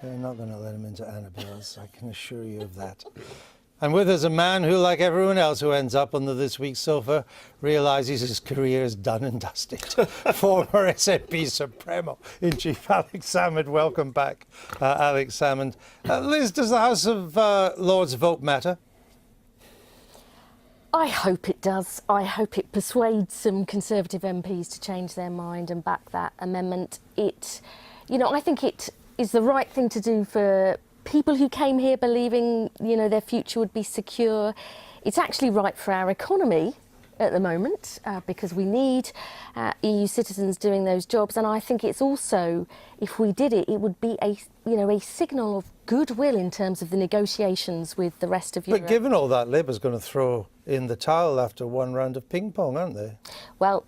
They're not going to let him into Annabelle's, I can assure you of that. And with us a man who, like everyone else who ends up under this week's sofa, realises his career is done and dusted. Former SNP Supremo in Chief Alex Salmond. Welcome back, Alex Salmond. Liz, does the House of Lords vote matter? I hope it does. I hope it persuades some Conservative MPs to change their mind and back that amendment. I think it is the right thing to do for people who came here believing, their future would be secure. It's actually right for our economy at the moment because we need EU citizens doing those jobs. And I think it's also, if we did it, it would be a signal of goodwill in terms of the negotiations with the rest of Europe. But given all that, Labour's going to throw in the towel after one round of ping pong, aren't they? Well,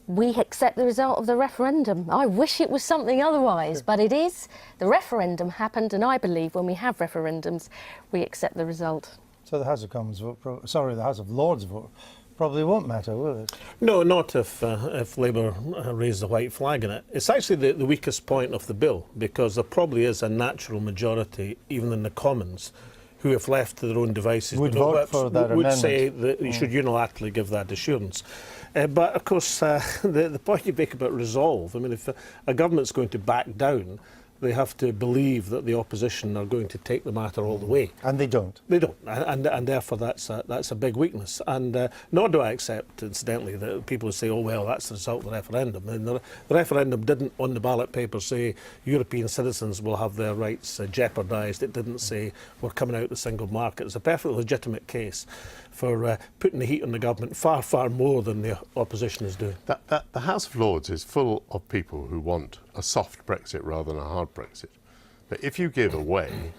we accept the result of the referendum. I wish it was something otherwise, but it is. The referendum happened, and I believe when we have referendums, we accept the result. So the House of Commons vote, the House of Lords vote probably won't matter, will it? No, not if Labour raise the white flag in it. It's actually the weakest point of the bill, because there probably is a natural majority, even in the Commons, who, if left to their own devices, would vote for that amendment. Would say that you should unilaterally give that assurance. But, of course, the point you make about resolve, I mean, if a government's going to back down, they have to believe that the opposition are going to take the matter all the way. And they don't. They don't, and therefore that's a big weakness. And nor do I accept, incidentally, that people say, oh, well, that's the result of the referendum. And the referendum didn't, on the ballot paper, say European citizens will have their rights jeopardised. It didn't say we're coming out of the single market. It's a perfectly legitimate case for putting the heat on the government far, far more than the opposition is doing. The House of Lords is full of people who want a soft Brexit rather than a hard Brexit. But if you give away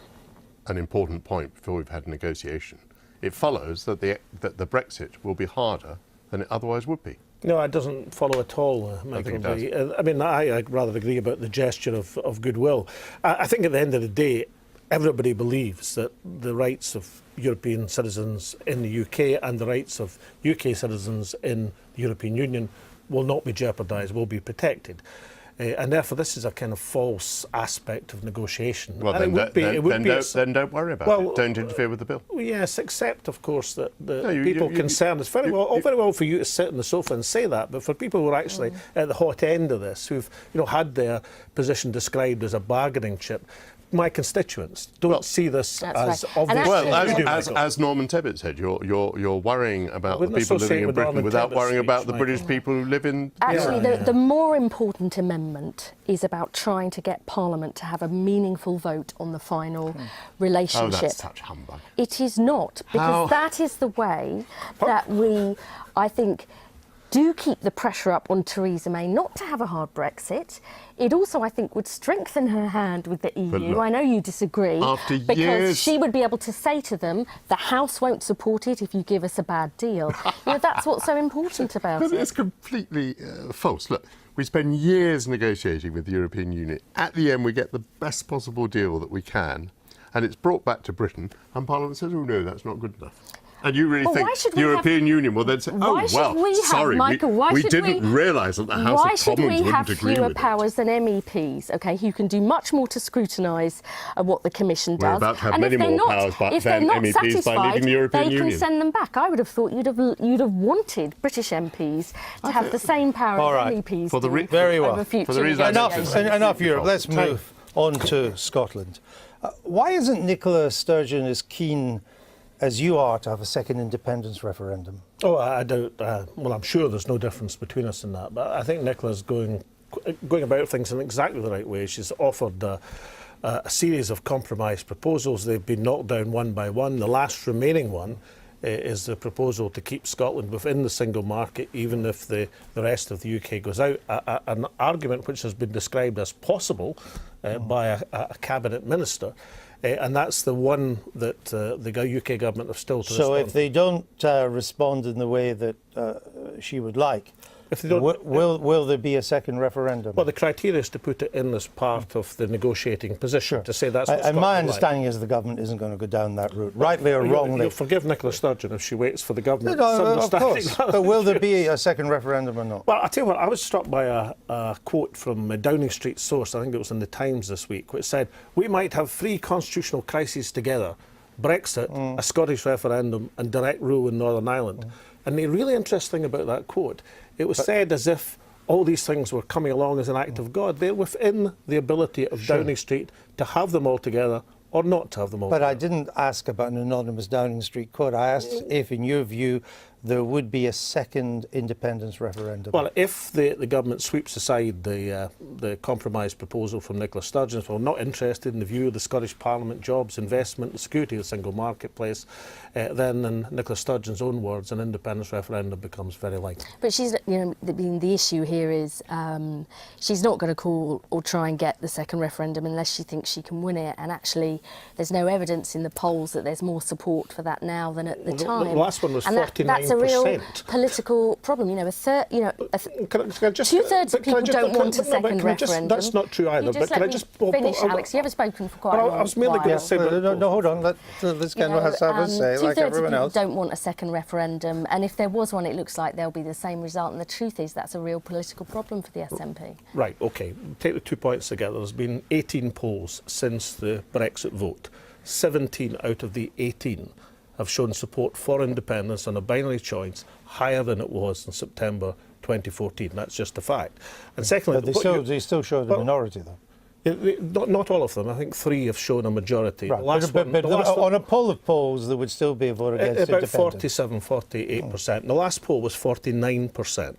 an important point before we've had a negotiation, it follows that the Brexit will be harder than it otherwise would be. No, it doesn't follow at all, Michael. I think it does. I mean, I rather agree about the gesture of goodwill. I think at the end of the day, everybody believes that the rights of European citizens in the UK and the rights of UK citizens in the European Union will not be jeopardised, will be protected. And therefore, this is a kind of false aspect of negotiation. Well, and then don't worry about it. Don't interfere with the bill. Well, yes, except, of course, that the people concerned. It's very well for you to sit on the sofa and say that, but for people who are actually at the hot end of this, who've had their position described as a bargaining chip, my constituents don't see this as obvious. Well, as Norman Tebbit said, you're worrying about the people living in Britain without worrying about the British people who live in... Actually, the more important amendment is about trying to get Parliament to have a meaningful vote on the final relationship. Oh, that's such humbug. It is not, because that is the way that we, I think, do keep the pressure up on Theresa May not to have a hard Brexit. It also, I think, would strengthen her hand with the EU. Look, I know you disagree, because she would be able to say to them, the House won't support it if you give us a bad deal. That's what's so important about it. It's completely false. Look, we spend years negotiating with the European Union. At the end, we get the best possible deal that we can, and it's brought back to Britain, and Parliament says, oh, no, that's not good enough. And you really think the European Union will then say, oh, well, sorry, we didn't realise that the House of Commons wouldn't agree with it. Why should we have fewer powers than MEPs, OK, who can do much more to scrutinise what the Commission does? We're about to have many more powers than MEPs by leaving the European Union. They can send them back. I would have thought you'd have wanted British MPs to have the same power as MEPs do. Very well. Enough Europe. Let's move on to Scotland. Why isn't Nicola Sturgeon as keen as you are to have a second independence referendum? Oh, I don't. Well, I'm sure there's no difference between us in that. But I think Nicola's going about things in exactly the right way. She's offered a series of compromise proposals. They've been knocked down one by one. The last remaining one is the proposal to keep Scotland within the single market, even if the rest of the UK goes out. An argument which has been described as possible by a cabinet minister. And that's the one that the UK government have still to respond. So if they don't respond in the way that she would like, If they don't, Will there be a second referendum? well, the criteria is to put it in as part of the negotiating position, to say that's what And my Scotland understanding is the government isn't going to go down that route, rightly or like. wrongly. You'll forgive Nicola Sturgeon if she waits for the government. No, of understanding course. that. But will there be a second referendum or not? Well, I'll tell you what, I was struck by a quote from a Downing Street source, I think it was in the Times this week, which said, "We might have 3 constitutional crises together, Brexit, a Scottish referendum and direct rule in Northern Ireland." And the really interesting thing about that quote, it was said as if all these things were coming along as an act of God. They're within the ability of Downing Street to have them all together or not to have them all But together. I didn't ask about an anonymous Downing Street quote. I asked if, in your view, there would be a second independence referendum. Well, if the government sweeps aside the compromise proposal from Nicola Sturgeon, well, not interested in the view of the Scottish Parliament, jobs, investment, the security of the single marketplace, then, in Nicola Sturgeon's own words, an independence referendum becomes very likely. But she's, the issue here is she's not going to call or try and get the second referendum unless she thinks she can win it. And actually, there's no evidence in the polls that there's more support for that now than at the time. The last one was and 49%. that's a real political problem. Can I just, 2/3 of people don't want a but second can I just- referendum. That's not true either. You But just can I let just me finish, Alex? You haven't spoken for quite a Well, long I was merely while. going to say, no, hold on. Let this guy have a say, like 2/3 everyone of else. people don't want a second referendum, and if there was one, it looks like there'll be the same result. And the truth is, that's a real political problem for the SNP. right, OK, take the 2 points together. There's been 18 polls since the Brexit vote. 17 out of the 18 have shown support for independence on a binary choice higher than it was in September 2014. That's just a fact. And secondly, But they still show the minority, though. not all of them. I think 3 have shown a majority. Right. The last But one, the last on one, a poll of polls, there would still be a vote against about independence. 48%. The last poll was 49%.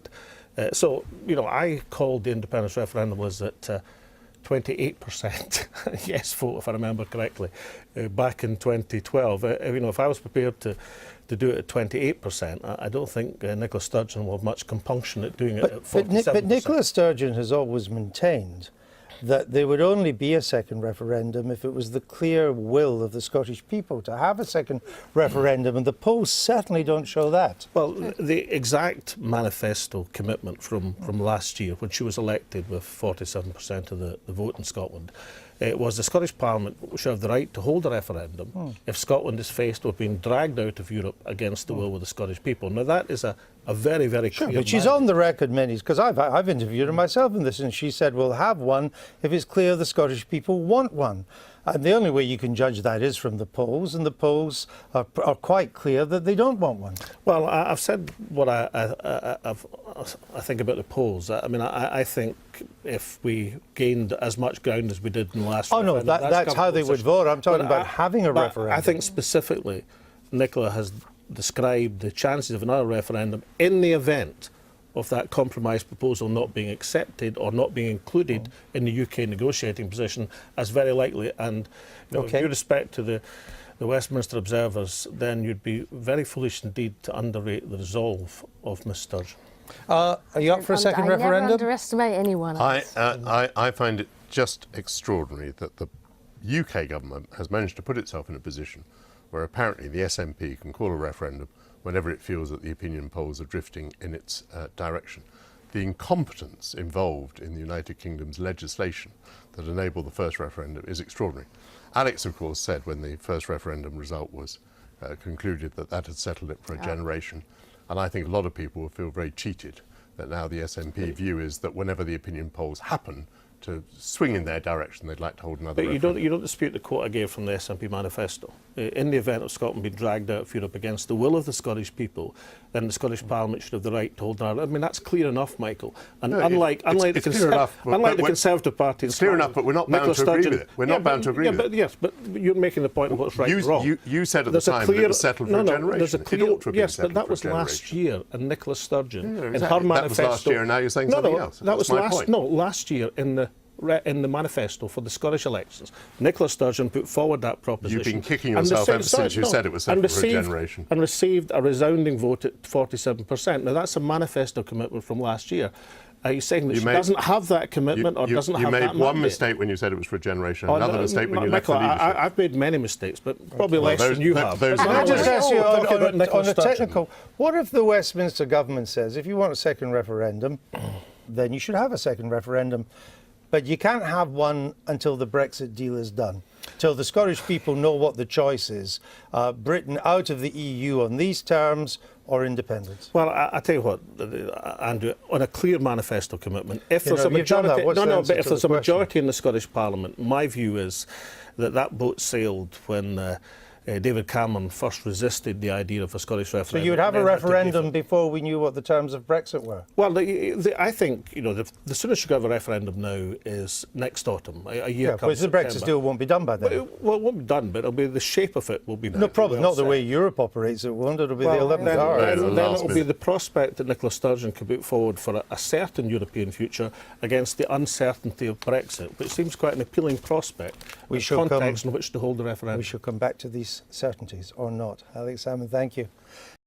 So, I called the independence referendum was at 28% yes vote, if I remember correctly, back in 2012. If I was prepared to do it at 28%, I don't think Nicola Sturgeon will have much compunction at doing it at 47%. But Nicola Sturgeon has always maintained that there would only be a second referendum if it was the clear will of the Scottish people to have a second referendum, and the polls certainly don't show that. Well, the exact manifesto commitment from last year, when she was elected with 47% of the vote in Scotland, it was the Scottish Parliament should have the right to hold a referendum if Scotland is faced with being dragged out of Europe against the will of the Scottish people. Now, that is a very, very clear But she's mandate. on the record many, because I've interviewed her myself in this, and she said we'll have one if it's clear the Scottish people want one. And the only way you can judge that is from the polls, and the polls are quite clear that they don't want one. Well, I've said what I think about the polls. I think if we gained as much ground as we did in the last Oh, no, referendum, that's how they would vote. I'm talking about having a but referendum. I think specifically, Nicola has described the chances of another referendum in the event of that compromise proposal not being accepted or not being included in the UK negotiating position as very likely. And with due respect to the Westminster observers, then you'd be very foolish indeed to underrate the resolve of Miss Sturgeon. Are you up for a second I never referendum? underestimate anyone else. I find it just extraordinary that the UK government has managed to put itself in a position where apparently the SNP can call a referendum whenever it feels that the opinion polls are drifting in its direction. The incompetence involved in the United Kingdom's legislation that enabled the first referendum is extraordinary. Alex, of course, said when the first referendum result was concluded that had settled it for a generation. And I think a lot of people will feel very cheated that now the SNP view is that whenever the opinion polls happen to swing in their direction, they'd like to hold another But referendum. you don't dispute the quote I gave from the SNP manifesto. In the event of Scotland being dragged out of Europe against the will of the Scottish people, then the Scottish Parliament should have the right to hold another. I mean, that's clear enough, Michael. And No, unlike the clear enough, but Conservative Party, it's clear enough, but we're not bound to agree with it. We're not bound to agree with it. Yes, but you're making the point of what's right and wrong. You said at the time that it was settled for a generation. There's a clear, It ought to have been yes, but settled that for a was last generation. year, and Nicola Sturgeon in exactly. her manifesto. That was last year, and now you're saying something else. That was That's my last. point. No, last year in the manifesto for the Scottish elections, Nicola Sturgeon put forward that proposition. You've been kicking and yourself received- ever since you said it was settled for a generation. And received a resounding vote at 47%. Now, that's a manifesto commitment from last year. Are you saying that You she made- doesn't have that commitment or doesn't you have made that one mandate? mistake when you said it was for a generation, Oh, another no, mistake when you left the Michael, leadership. I've made many mistakes, but probably less those- than you th- have. those Can I are just the- ask you Talking about on Nicola a Sturgeon. technical, what if the Westminster government says if you want a second referendum, then you should have a second referendum, but you can't have one until the Brexit deal is done, till the Scottish people know what the choice is, Britain out of the EU on these terms or independence? Well, I tell you what, Andrew, on a clear manifesto commitment, if You there's know, a you've done that. majority, What's the answer but if to there's the a question? majority in the Scottish Parliament, my view is that that boat sailed when David Cameron first resisted the idea of a Scottish So referendum. you would have a Then had to give referendum it. before we knew what the terms of Brexit were? Well, I think the soonest you have a referendum now is next autumn, a year Yeah, come because the Brexit September. deal won't be done by then. Well, it won't be done, but it'll be the shape of it will be. No problem, well not the set. way Europe operates, it won't. It'll be Well, the 11th then, hour. Right, then, the then last it'll be minute. the prospect that Nicola Sturgeon can put forward for a certain European future against the uncertainty of Brexit, which seems quite an appealing prospect. We in shall come- context in which to hold the referendum. We shall come back to these certainties or not. Alex Salmond, thank you.